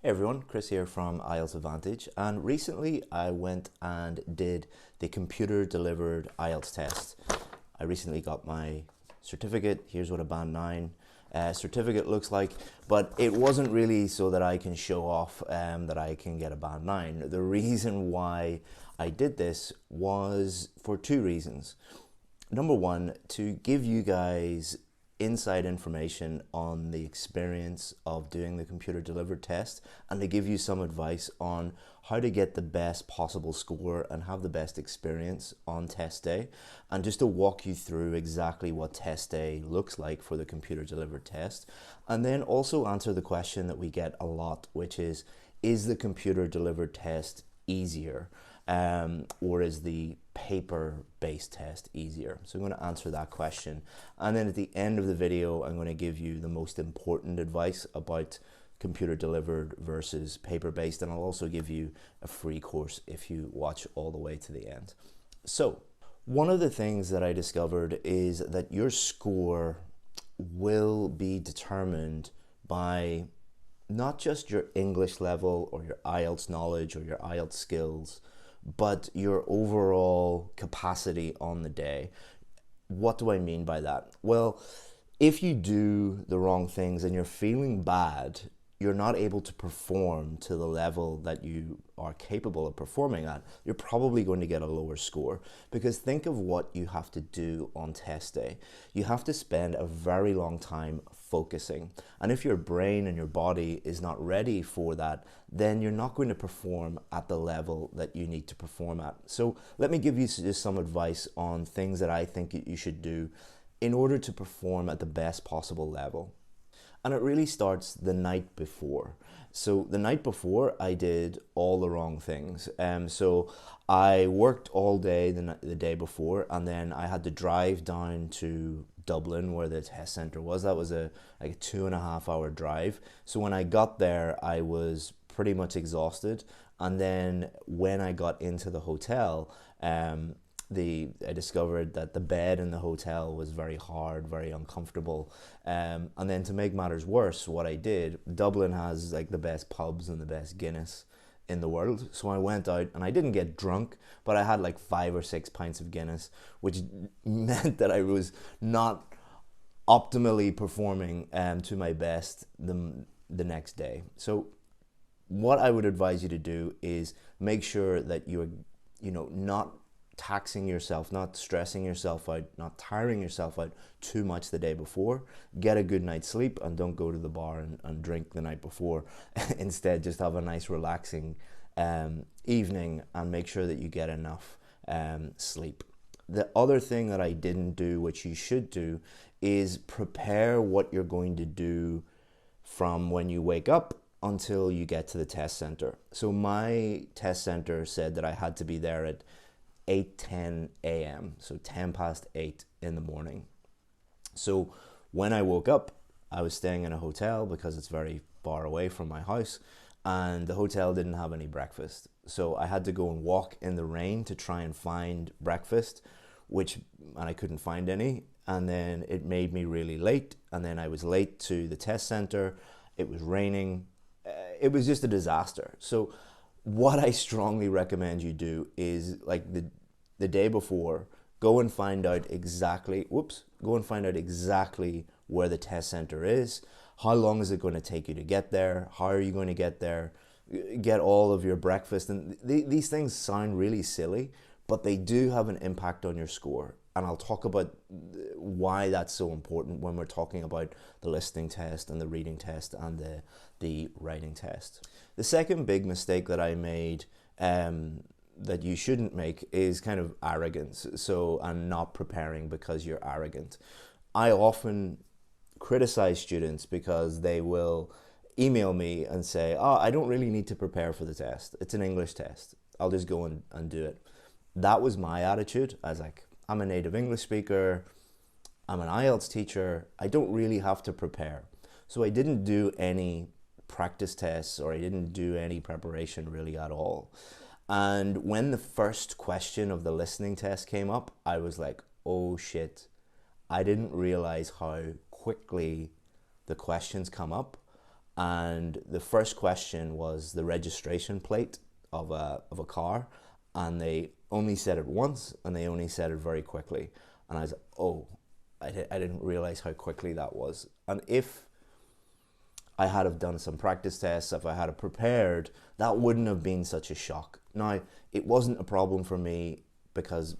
Hey everyone, Chris here from IELTS Advantage, and recently I went and did the computer delivered IELTS test. I recently got my certificate. Here's what a band 9 certificate looks like, but it wasn't really so that I can show off that I can get a band 9. The reason why I did this was for two reasons. Number one, to give you guys inside information on the experience of doing the computer delivered test and to give you some advice on how to get the best possible score and have the best experience on test day, and just to walk you through exactly what test day looks like for the computer delivered test, and then also answer the question that we get a lot, which is the computer delivered test easier? Or is the paper-based test easier? So I'm going to answer that question. And then at the end of the video, I'm going to give you the most important advice about computer delivered versus paper-based. And I'll also give you a free course if you watch all the way to the end. So one of the things that I discovered is that your score will be determined by not just your English level or your IELTS knowledge or your IELTS skills, but your overall capacity on the day. What do I mean by that? Well, if you do the wrong things and you're feeling bad, you're not able to perform to the level that you are capable of performing at, you're probably going to get a lower score. Because think of what you have to do on test day. You have to spend a very long time focusing. And if your brain and your body is not ready for that, then you're not going to perform at the level that you need to perform at. So let me give you just some advice on things that I think you should do in order to perform at the best possible level. And it really starts the night before. So the night before, I did all the wrong things. So I worked all day the day before, and then I had to drive down to Dublin where the test centre was. That was like a 2.5 hour drive. So when I got there, I was pretty much exhausted. And then when I got into the hotel, I discovered that the bed in the hotel was very hard, very uncomfortable. And then to make matters worse, what I did, Dublin has like the best pubs and the best Guinness in the world. So I went out and I didn't get drunk, but I had like 5 or 6 pints of Guinness, which meant that I was not optimally performing to my best the next day. So what I would advise you to do is make sure that you're, not taxing yourself, not stressing yourself out, not tiring yourself out too much the day before. Get a good night's sleep and don't go to the bar and drink the night before. Instead, just have a nice relaxing evening and make sure that you get enough sleep. The other thing that I didn't do, which you should do, is prepare what you're going to do from when you wake up until you get to the test center. So my test center said that I had to be there at 8:10 a.m. so 10 past 8 in the morning. So when I woke up, I was staying in a hotel because it's very far away from my house, and the hotel didn't have any breakfast. So I had to go and walk in the rain to try and find breakfast, and I couldn't find any. And then it made me really late, and then I was late to the test center. It was raining. It was just a disaster. So what I strongly recommend you do is, like, the day before, go and find out exactly where the test center is. How long is it going to take you to get there? How are you going to get there? Get all of your breakfast. And these things sound really silly, but they do have an impact on your score. And I'll talk about why that's so important when we're talking about the listening test and the reading test and the writing test. The second big mistake that I made that you shouldn't make is kind of arrogance. And not preparing because you're arrogant. I often criticize students because they will email me and say, oh, I don't really need to prepare for the test. It's an English test. I'll just go and do it. That was my attitude. I was like, I'm a native English speaker. I'm an IELTS teacher. I don't really have to prepare. So I didn't do any practice tests, or I didn't do any preparation really at all. And when the first question of the listening test came up, I was like, oh shit, I didn't realize how quickly the questions come up and the first question was the registration plate of a car, and they only said it once, and they only said it very quickly. And I was like, oh, I didn't realize how quickly that was. And if I had have done some practice tests, if I had have prepared, that wouldn't have been such a shock. Now, it wasn't a problem for me because,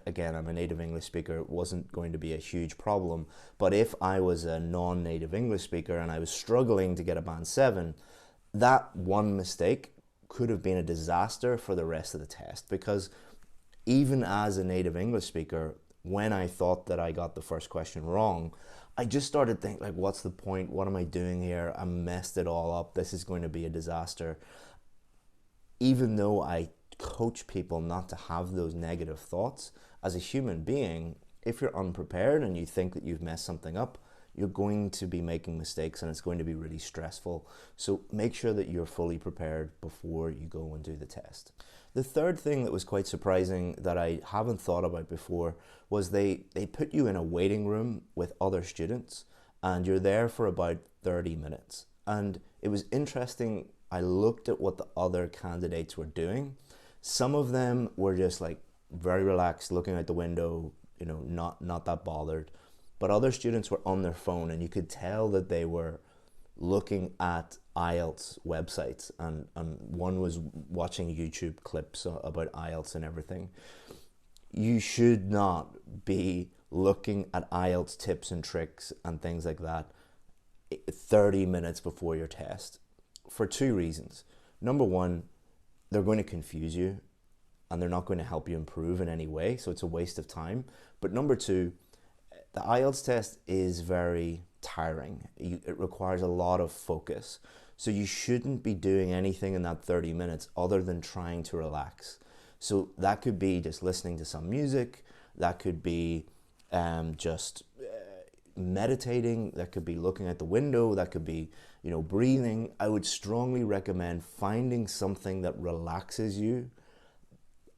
again, I'm a native English speaker. It wasn't going to be a huge problem. But if I was a non-native English speaker and I was struggling to get a band 7, that one mistake could have been a disaster for the rest of the test, because even as a native English speaker, when I thought that I got the first question wrong, I just started thinking, like, what's the point? What am I doing here? I messed it all up. This is going to be a disaster. Even though I coach people not to have those negative thoughts, as a human being, if you're unprepared and you think that you've messed something up, you're going to be making mistakes, and it's going to be really stressful. So make sure that you're fully prepared before you go and do the test. The third thing that was quite surprising that I haven't thought about before was they put you in a waiting room with other students, and you're there for about 30 minutes. And it was interesting, I looked at what the other candidates were doing. Some of them were just like very relaxed, looking out the window, not that bothered. But other students were on their phone, and you could tell that they were looking at IELTS websites, and one was watching YouTube clips about IELTS and everything. You should not be looking at IELTS tips and tricks and things like that 30 minutes before your test, for two reasons. Number one, they're going to confuse you and they're not going to help you improve in any way, so it's a waste of time. But number two, the IELTS test is very tiring. It requires a lot of focus. So you shouldn't be doing anything in that 30 minutes other than trying to relax. So that could be just listening to some music, that could be just meditating, that could be looking at the window, that could be breathing. I would strongly recommend finding something that relaxes you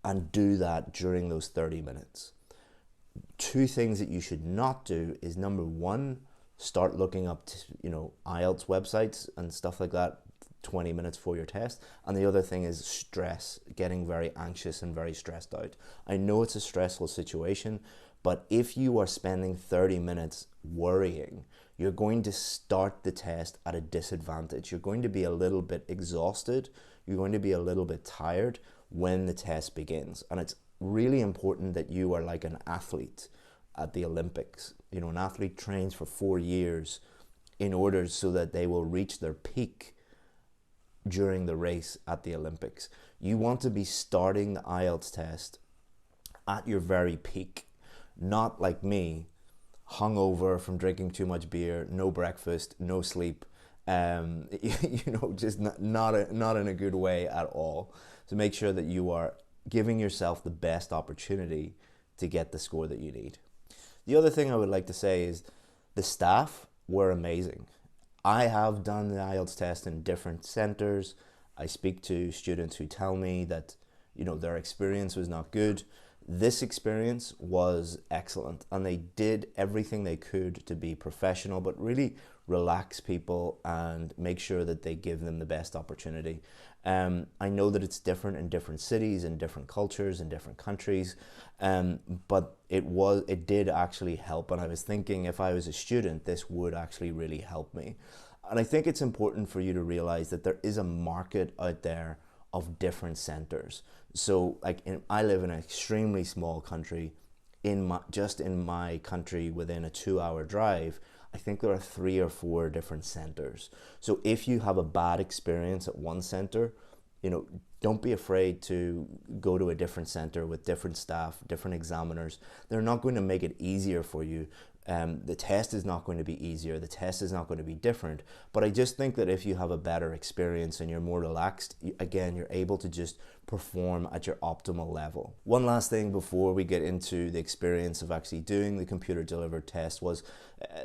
and do that during those 30 minutes. Two things that you should not do is, number one, start looking up IELTS websites and stuff like that 20 minutes before your test. And the other thing is stress, getting very anxious and very stressed out. I know it's a stressful situation, but if you are spending 30 minutes worrying, you're going to start the test at a disadvantage. You're going to be a little bit exhausted. You're going to be a little bit tired when the test begins. And it's really important that you are like an athlete at the Olympics. An athlete trains for 4 years in order so that they will reach their peak during the race at the Olympics. You want to be starting the IELTS test at your very peak, not like me, hungover from drinking too much beer, no breakfast, no sleep, just not in a good way at all. So make sure that you are giving yourself the best opportunity to get the score that you need. The other thing I would like to say is the staff were amazing. I have done the IELTS test in different centers. I speak to students who tell me that their experience was not good. This experience was excellent, and they did everything they could to be professional, but really relax people and make sure that they give them the best opportunity. I know that it's different in different cities and different cultures and different countries, but it did actually help. And I was thinking, if I was a student, this would actually really help me. And I think it's important for you to realize that there is a market out there of different centers. So I live in an extremely small country. Just in my country, within a 2-hour drive, I think there are 3 or 4 different centers. So if you have a bad experience at one center, don't be afraid to go to a different center with different staff, different examiners. They're not going to make it easier for you. The test is not going to be easier. The test is not going to be different. But I just think that if you have a better experience and you're more relaxed, again, you're able to just perform at your optimal level. One last thing before we get into the experience of actually doing the computer delivered test was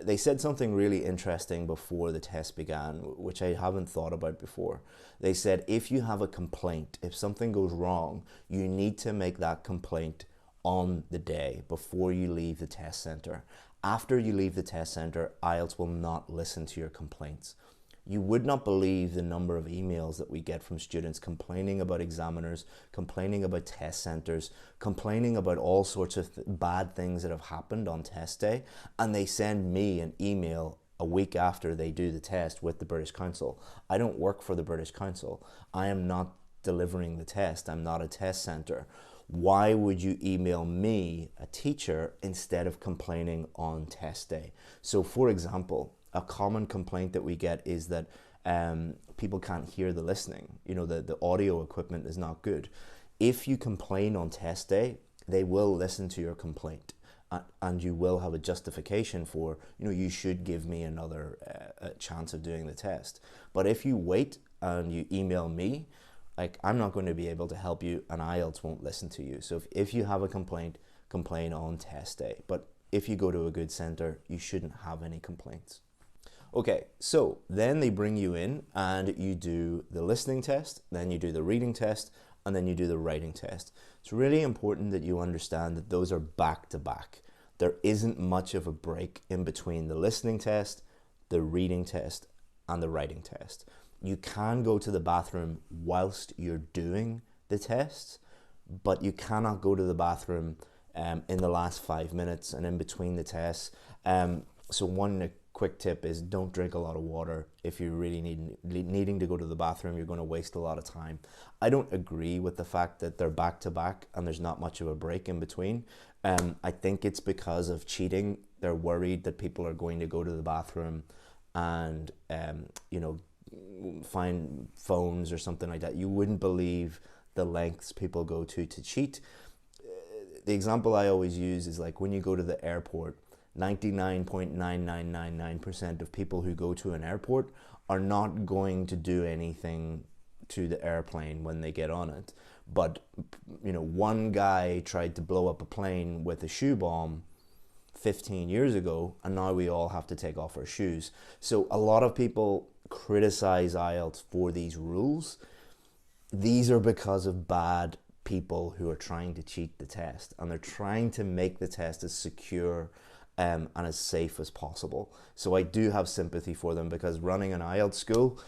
they said something really interesting before the test began, which I haven't thought about before. They said, if you have a complaint, if something goes wrong, you need to make that complaint on the day before you leave the test center. After you leave the test center, IELTS will not listen to your complaints. You would not believe the number of emails that we get from students complaining about examiners, complaining about test centers, complaining about all sorts of bad things that have happened on test day, and they send me an email a week after they do the test with the British Council. I don't work for the British Council. I am not delivering the test. I'm not a test center. Why would you email me, a teacher, instead of complaining on test day? So for example, a common complaint that we get is that people can't hear the listening. You know, the audio equipment is not good. If you complain on test day, they will listen to your complaint, and you will have a justification for, you know, you should give me another chance of doing the test. But if you wait and you email me, like, I'm not going to be able to help you, and IELTS won't listen to you. So if you have a complaint, complain on test day. But if you go to a good center, you shouldn't have any complaints. Okay, so then they bring you in and you do the listening test, then you do the reading test, and then you do the writing test. It's really important that you understand that those are back to back. There isn't much of a break in between the listening test, the reading test, and the writing test. You can go to the bathroom whilst you're doing the tests, but you cannot go to the bathroom in the last 5 minutes and in between the tests. So one quick tip is don't drink a lot of water. If you're really needing to go to the bathroom, you're going to waste a lot of time. I don't agree with the fact that they're back to back and there's not much of a break in between. I think it's because of cheating. They're worried that people are going to go to the bathroom and find phones or something like that. You wouldn't believe the lengths people go to cheat. The example I always use is like when you go to the airport, 99.9999% of people who go to an airport are not going to do anything to the airplane when they get on it. But, you know, one guy tried to blow up a plane with a shoe bomb 15 years ago, and now we all have to take off our shoes. So a lot of people criticize IELTS for these rules. These are because of bad people who are trying to cheat the test, and they're trying to make the test as secure and as safe as possible. So I do have sympathy for them, because running an IELTS school,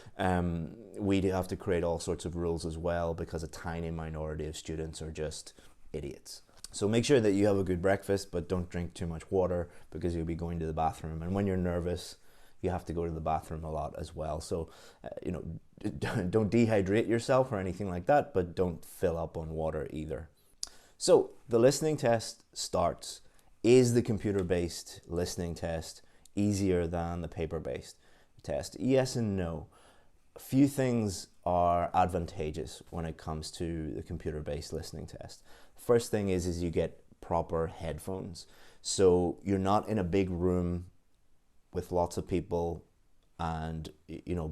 we do have to create all sorts of rules as well, because a tiny minority of students are just idiots. So make sure that you have a good breakfast, but don't drink too much water, because you'll be going to the bathroom. And when you're nervous, you have to go to the bathroom a lot as well. So, don't dehydrate yourself or anything like that, but don't fill up on water either. So the listening test starts. Is the computer-based listening test easier than the paper-based test? Yes and no. A few things are advantageous when it comes to the computer-based listening test. First thing is you get proper headphones. So you're not in a big room with lots of people and,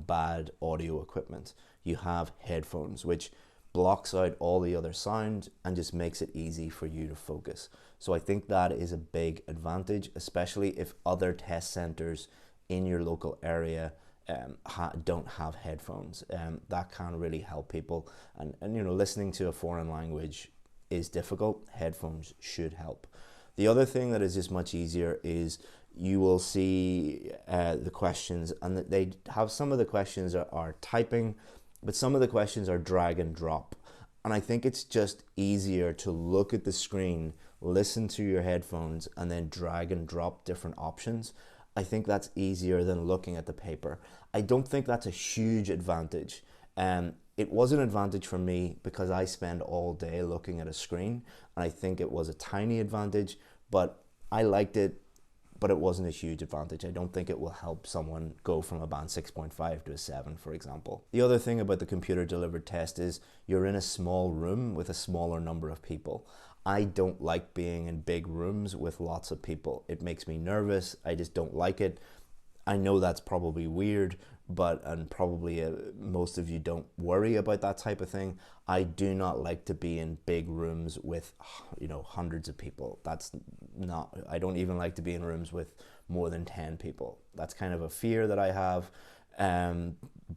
bad audio equipment. You have headphones, which blocks out all the other sound and just makes it easy for you to focus. So I think that is a big advantage, especially if other test centers in your local area don't have headphones. That can really help people. And listening to a foreign language is difficult. Headphones should help. The other thing that is just much easier is you will see the questions, and they have some of the questions are typing, but some of the questions are drag and drop. And I think it's just easier to look at the screen, listen to your headphones, and then drag and drop different options. I think that's easier than looking at the paper. I don't think that's a huge advantage. It was an advantage for me because I spend all day looking at a screen, and I think it was a tiny advantage, but I liked it, but it wasn't a huge advantage. I don't think it will help someone go from a band 6.5 to a 7, for example. The other thing about the computer delivered test is you're in a small room with a smaller number of people. I don't like being in big rooms with lots of people. It makes me nervous. I just don't like it. I know that's probably weird, and probably most of you don't worry about that type of thing. I do not like to be in big rooms with, hundreds of people. I don't even like to be in rooms with more than 10 people. That's kind of a fear that I have.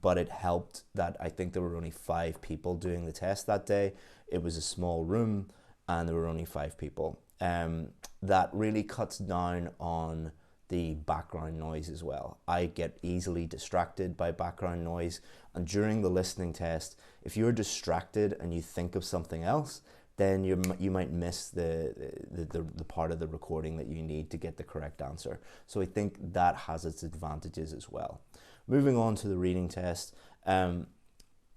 But it helped that I think there were only 5 people doing the test that day. It was a small room and there were only 5 people. That really cuts down on the background noise as well. I get easily distracted by background noise, and during the listening test, if you're distracted and you think of something else, then you might miss the part of the recording that you need to get the correct answer. So I think that has its advantages as well. Moving on to the reading test,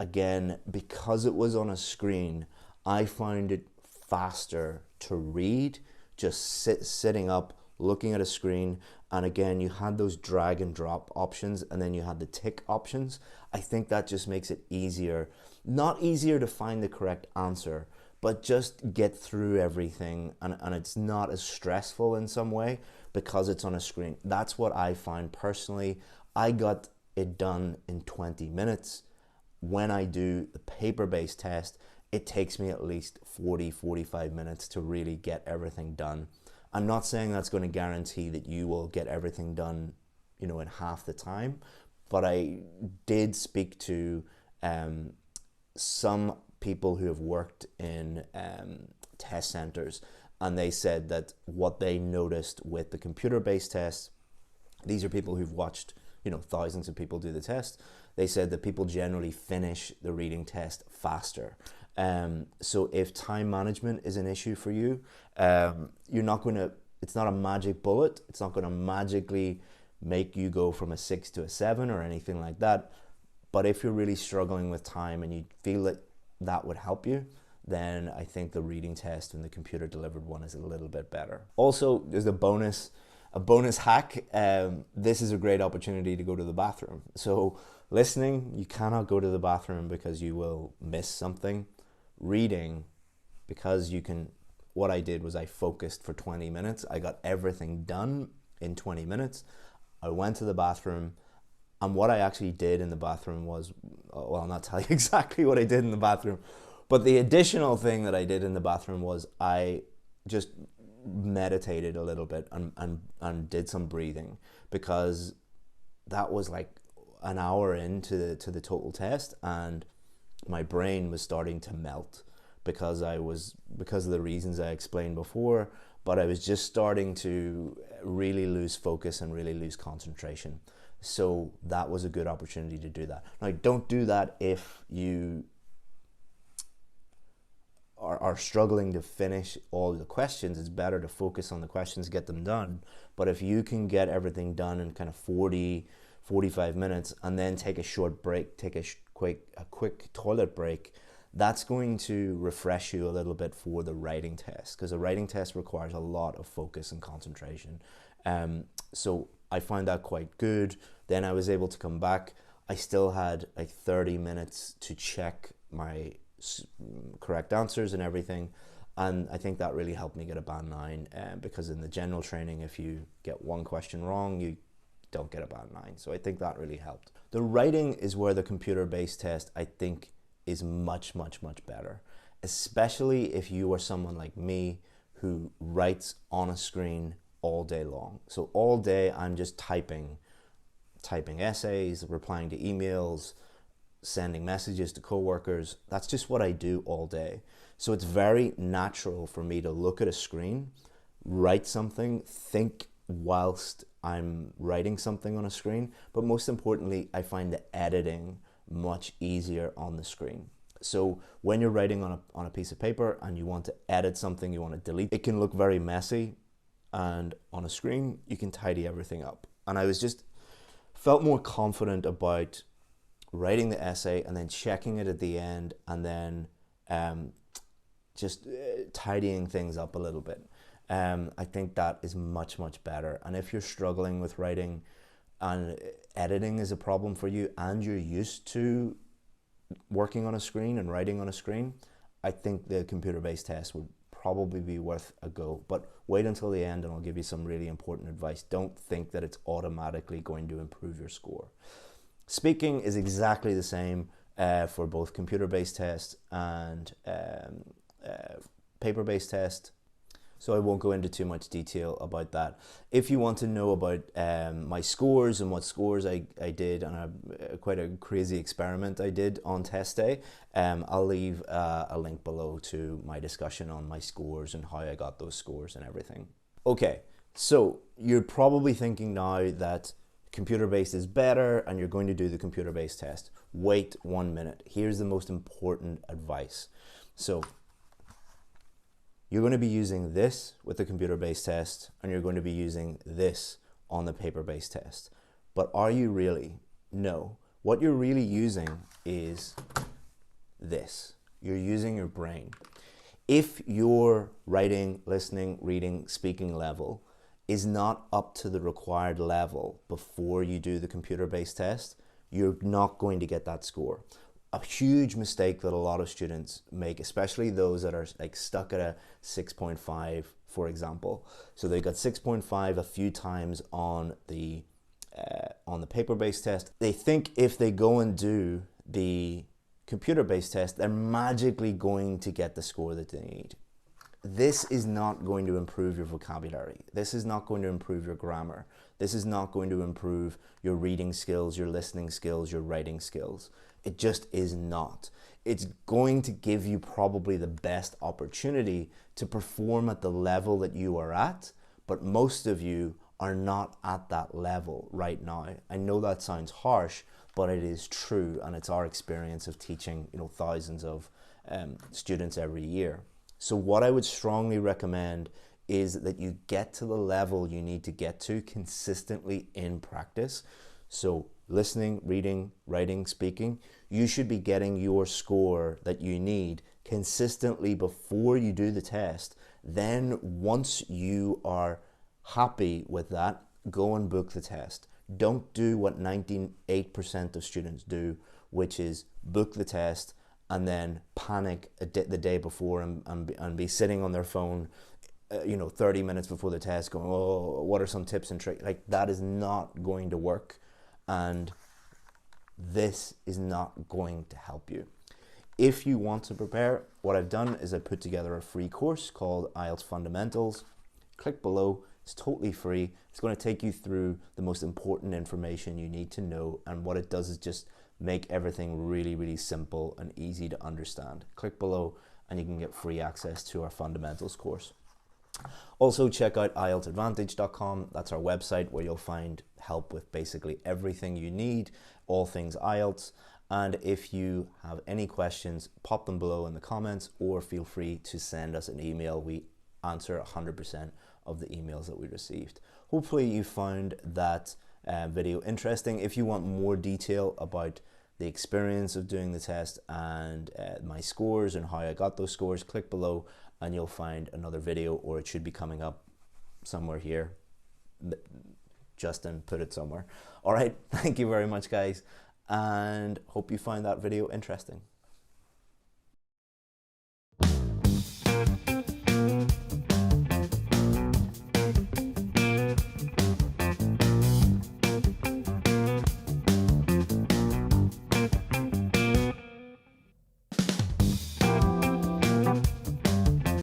again, because it was on a screen, I found it faster to read, just sitting up, looking at a screen. And again, you had those drag and drop options, and then you had the tick options. I think that just makes it easier, not easier to find the correct answer, but just get through everything, and it's not as stressful in some way because it's on a screen. That's what I find personally. I got it done in 20 minutes. When I do the paper-based test, it takes me at least 40-45 minutes to really get everything done. I'm not saying that's going to guarantee that you will get everything done, in half the time, but I did speak to some people who have worked in test centers, and they said that what they noticed with the computer-based tests, these are people who've watched thousands of people do the test. They said that people generally finish the reading test faster. So if time management is an issue for you, it's not a magic bullet. It's not going to magically make you go from a 6 to a 7 or anything like that. But if you're really struggling with time and you feel that that would help you, then I think the reading test and the computer delivered one is a little bit better. Also, there's a bonus hack. This is a great opportunity to go to the bathroom. So listening, you cannot go to the bathroom because you will miss something. Reading, because you can, what I did was I focused for 20 minutes. I got everything done in 20 minutes. I went to the bathroom, and what I actually did in the bathroom was, well, I'll not tell you exactly what I did in the bathroom, but the additional thing that I did in the bathroom was I just meditated a little bit and did some breathing, because that was like an hour into the total test, and my brain was starting to melt because of the reasons I explained before, but I was just starting to really lose focus and really lose concentration. So that was a good opportunity to do that. Now, don't do that if you are struggling to finish all the questions. It's better to focus on the questions, get them done. But if you can get everything done in kind of 45 minutes and then take a short break, take a quick toilet break, that's going to refresh you a little bit for the writing test, because the writing test requires a lot of focus and concentration. So I found that quite good. Then I was able to come back. I still had like 30 minutes to check my correct answers and everything, and I think that really helped me get a band 9, because in the general training, if you get one question wrong, you don't get a band 9. So I think that really helped. The writing is where the computer-based test, I think, is much, much, much better, especially if you are someone like me who writes on a screen all day long. So all day I'm just typing essays, replying to emails, sending messages to coworkers. That's just what I do all day. So it's very natural for me to look at a screen, write something, think whilst I'm writing something on a screen. But most importantly, I find the editing much easier on the screen. So when you're writing on a piece of paper and you want to edit something, you want to delete, it can look very messy, and on a screen you can tidy everything up. And I was just felt more confident about writing the essay and then checking it at the end, and then just tidying things up a little bit. I think that is much, much better. And if you're struggling with writing and editing is a problem for you, and you're used to working on a screen and writing on a screen, I think the computer-based test would probably be worth a go. But wait until the end and I'll give you some really important advice. Don't think that it's automatically going to improve your score. Speaking is exactly the same for both computer-based tests and paper-based test. So I won't go into too much detail about that. If you want to know about my scores and what scores I did on quite a crazy experiment I did on test day, I'll leave a link below to my discussion on my scores and how I got those scores and everything. Okay, So you're probably thinking now that computer-based is better and you're going to do the computer-based test. Wait 1 minute. Here's the most important advice. So you're going to be using this with the computer-based test and you're going to be using this on the paper-based test. But are you really? No. What you're really using is this. You're using your brain. If your writing, listening, reading, speaking level is not up to the required level before you do the computer-based test, you're not going to get that score. A huge mistake that a lot of students make, especially those that are like stuck at a 6.5, for example. So they got 6.5 a few times on the paper-based test. They think if they go and do the computer-based test, they're magically going to get the score that they need. This is not going to improve your vocabulary. This is not going to improve your grammar. This is not going to improve your reading skills, your listening skills, your writing skills. It just is not. It's going to give you probably the best opportunity to perform at the level that you are at, but most of you are not at that level right now. I know that sounds harsh, but it is true, and it's our experience of teaching, thousands of students every year. So what I would strongly recommend is that you get to the level you need to get to consistently in practice. So listening, reading, writing, speaking, you should be getting your score that you need consistently before you do the test. Then once you are happy with that, go and book the test. Don't do what 98% of students do, which is book the test and then panic the day before and be sitting on their phone 30 minutes before the test going, oh, what are some tips and tricks? Like, that is not going to work, and this is not going to help you. If you want to prepare, what I've done is I put together a free course called IELTS Fundamentals. Click below. It's totally free. It's going to take you through the most important information you need to know, and what it does is just make everything really, really simple and easy to understand. Click below and you can get free access to our fundamentals course. Also check out IELTSadvantage.com. That's our website where you'll find help with basically everything you need, all things IELTS. And if you have any questions, pop them below in the comments or feel free to send us an email. We answer 100% of the emails that we received. Hopefully you found that video interesting. If you want more detail about the experience of doing the test and my scores and how I got those scores, click below and you'll find another video, or it should be coming up somewhere here. Justin put it somewhere. All right, thank you very much, guys, and hope you find that video interesting.